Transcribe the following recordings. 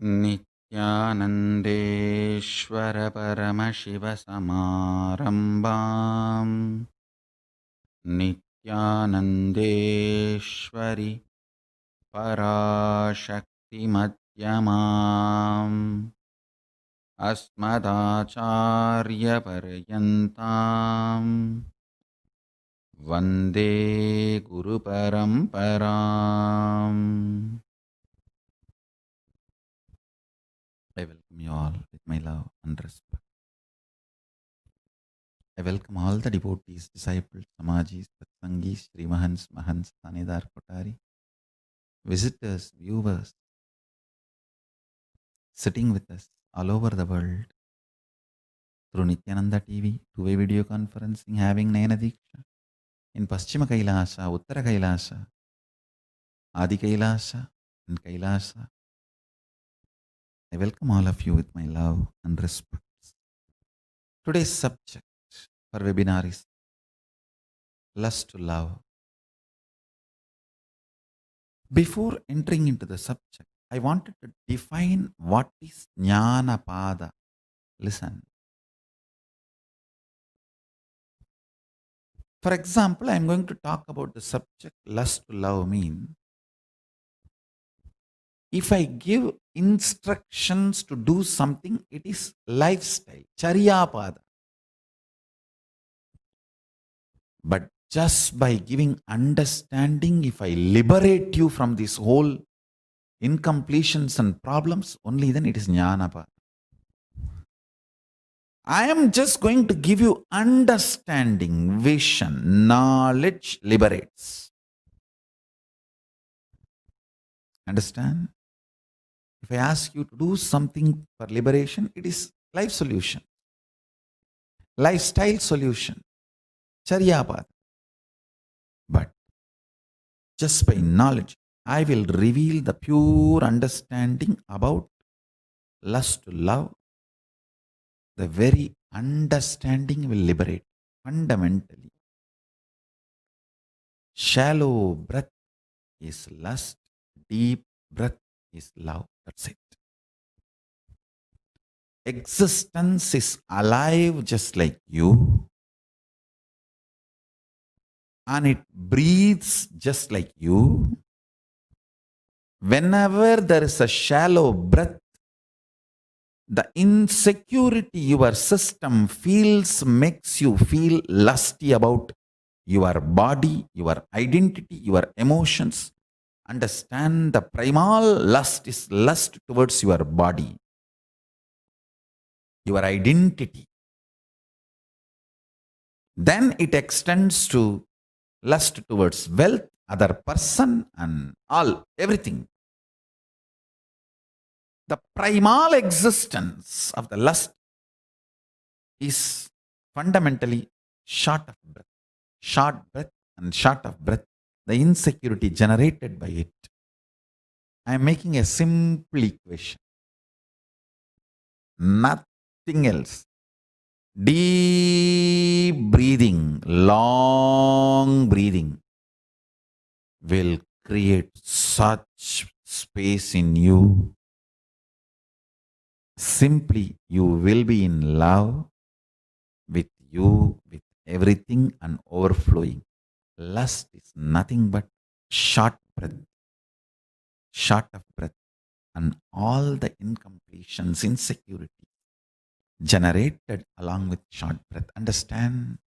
नित्यानन्देश्वर परमशिवसमारम्भाम् नित्यानन्देश्वरि पराशक्तिमध्यमाम् अस्मदाचार्यपर्यन्ताम् वन्दे गुरुपरम्पराम्. I welcome you all with my love and respect. I welcome all the devotees, disciples, Samajis, Satsangis, Sri Mahans, Mahants, Tanidar Kotari, visitors, viewers, sitting with us all over the world through Nityananda TV, two-way video conferencing, having Nayana Diksha in Paschima Kailasa, Uttara Kailasa, Adi Kailasa, and Kailasa. I welcome all of you with my love and respect. Today's subject for webinar is lust to love. Before entering into the subject, I wanted to define what is Jnana Pada. Listen. For example, I am going to talk about the subject lust to love mean. If I give instructions to do something, it is lifestyle, Charya Pada. But just by giving understanding, if I liberate you from this whole incompletions and problems, only then it is Jnana Pada. I am just going to give you understanding, vision, knowledge liberates. Understand? If I ask you to do something for liberation, it is life solution, lifestyle solution, Charya Pada. But just by knowledge, I will reveal the pure understanding about lust to love. The very understanding will liberate fundamentally. Shallow breath is lust, deep breath is love. That's it. Existence is alive just like you, and it breathes just like you. Whenever there is a shallow breath, the insecurity your system feels makes you feel lusty about your body, your identity, your emotions. Understand, the primal lust is lust towards your body, your identity. Then it extends to lust towards wealth, other person, and all, everything. The primal existence of the lust is fundamentally short of breath. Short breath and short of breath, the insecurity generated by it. I am making a simple equation. Nothing else. Deep breathing, long breathing will create such space in you. Simply, you will be in love with you, with everything and overflowing. Lust is nothing but short breath, short of breath, and all the incompletions, insecurity generated along with short breath. Understand?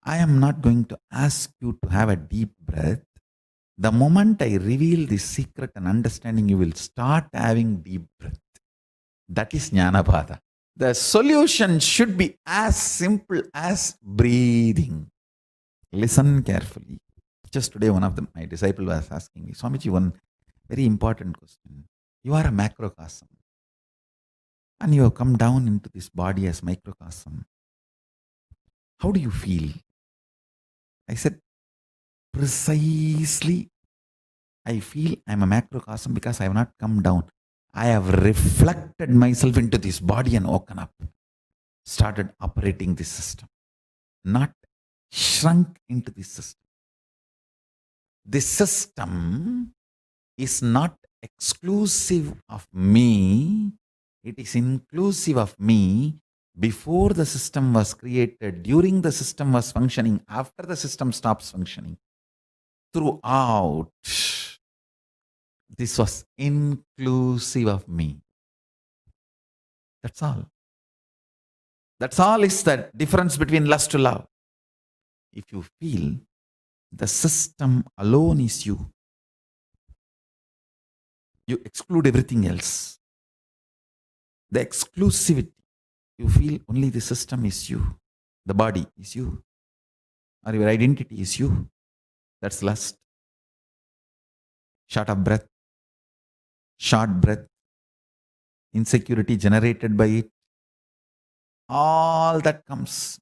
I am not going to ask you to have a deep breath. The moment I reveal this secret and understanding, you will start having deep breath. That is Jnana Pada. The solution should be as simple as breathing. Listen carefully. Just today, one of my disciples was asking me, Swamiji, one very important question. You are a macrocosm, and you have come down into this body as microcosm. How do you feel? I said, precisely, I feel I am a macrocosm because I have not come down. I have reflected myself into this body and woken up, started operating this system, not shrunk into this system. This system is not exclusive of me. It is inclusive of me before the system was created, during the system was functioning, after the system stops functioning. Throughout, this was inclusive of me. That's all. That's all is the difference between lust to love. If you feel the system alone is you, you exclude everything else. The exclusivity, you feel only the system is you, the body is you, or your identity is you. That's lust. Short of breath, short breath, insecurity generated by it, all that comes.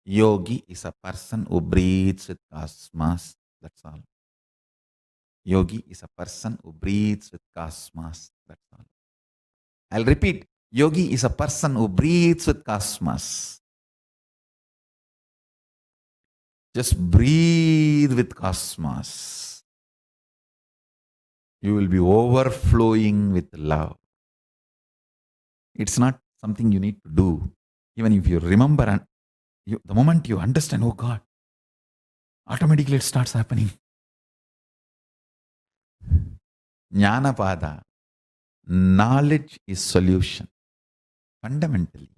Yogi is a person who breathes with cosmos. That's all. Yogi is a person who breathes with cosmos. That's all. I'll repeat. Yogi is a person who breathes with cosmos. Just breathe with cosmos. You will be overflowing with love. It's not something you need to do. Even if you remember and the moment you understand, oh God, automatically it starts happening. Jnanapada, knowledge is solution. Fundamentally,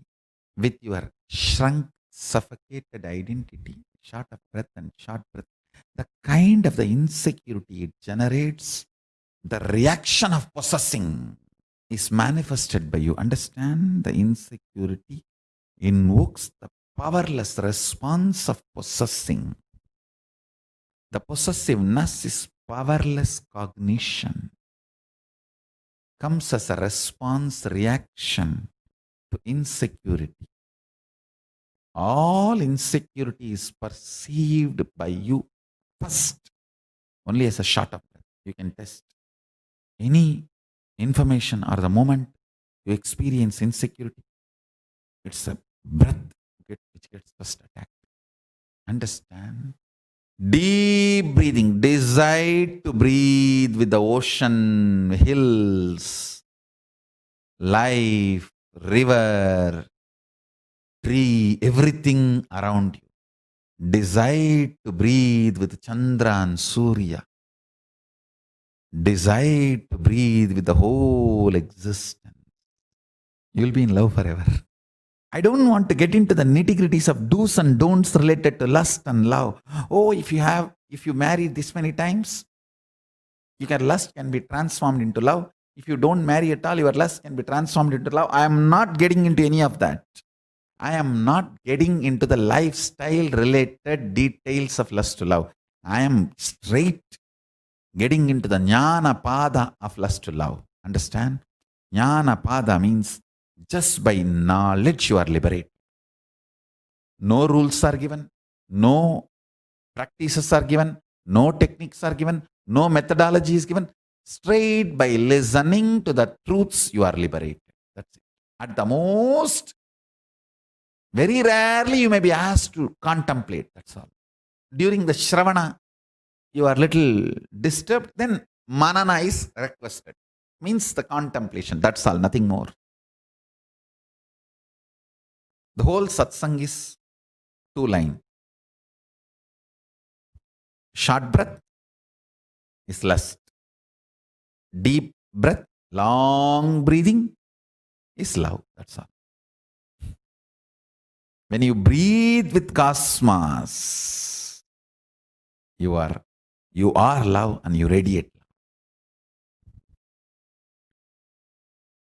with your shrunk, suffocated identity, short of breath and short breath, the kind of the insecurity it generates, the reaction of possessing is manifested by you. Understand, the insecurity invokes the powerless response of possessing. The possessiveness is powerless cognition. Comes as a response reaction to insecurity. All insecurity is perceived by you first only as a short of breath. You can test any information or the moment you experience insecurity. It's a breath which gets first attacked. Understand? Deep breathing. Decide to breathe with the ocean, hills, life, river, tree, everything around you. Decide to breathe with Chandra and Surya. Decide to breathe with the whole existence. You will be in love forever. I don't want to get into the nitty-gritties of do's and don'ts related to lust and love. Oh, if you marry this many times, lust can be transformed into love. If you don't marry at all, your lust can be transformed into love. I am not getting into any of that. I am not getting into the lifestyle related details of lust to love. I am straight getting into the jnana pada of lust to love. Understand? Jnana pada means just by knowledge you are liberated. No rules are given, no practices are given, no techniques are given, no methodology is given. Straight by listening to the truths you are liberated. That's it. At the most, very rarely you may be asked to contemplate. That's all. During the Shravana, you are little disturbed, then manana is requested. Means the contemplation. That's all, nothing more. The whole satsang is 2 lines. Short breath is lust. Deep breath, long breathing is love. That's all. When you breathe with cosmos, you are love and you radiate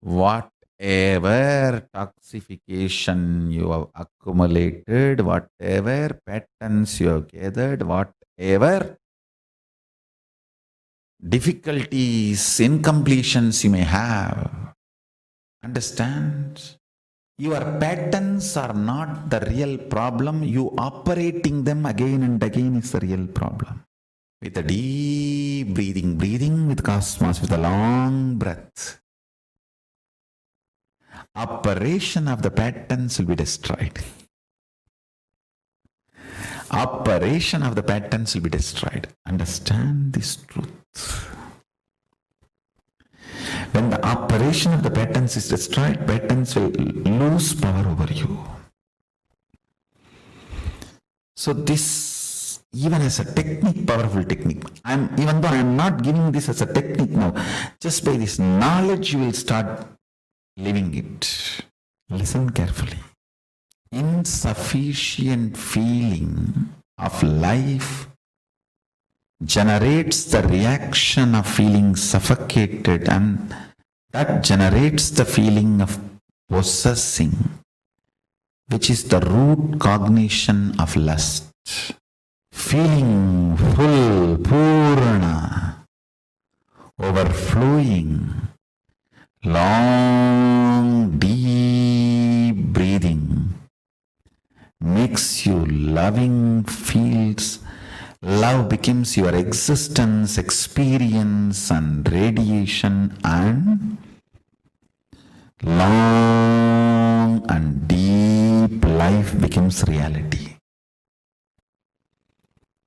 love. Whatever toxification you have accumulated, whatever patterns you have gathered, whatever difficulties, incompletions you may have, understand, your patterns are not the real problem. You operating them again and again is the real problem. With a deep breathing with cosmos, with a long breath, operation of the patterns will be destroyed. Operation of the patterns will be destroyed. Understand this truth. When the operation of the patterns is destroyed, patterns will lose power over you. So this, even as a technique, powerful technique. Even though I am not giving this as a technique now, just by this knowledge you will start living it. Listen carefully. Insufficient feeling of life generates the reaction of feeling suffocated, and that generates the feeling of possessing, which is the root cognition of lust. Feeling full, purna, overflowing, long, deep breathing makes you loving, feels. Love becomes your existence, experience, and radiation, and long and deep life becomes reality.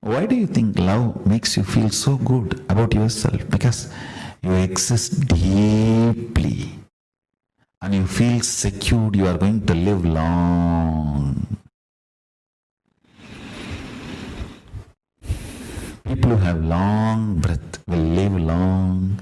Why do you think love makes you feel so good about yourself? Because you exist deeply and you feel secured, you are going to live long. People who have long breath will live long.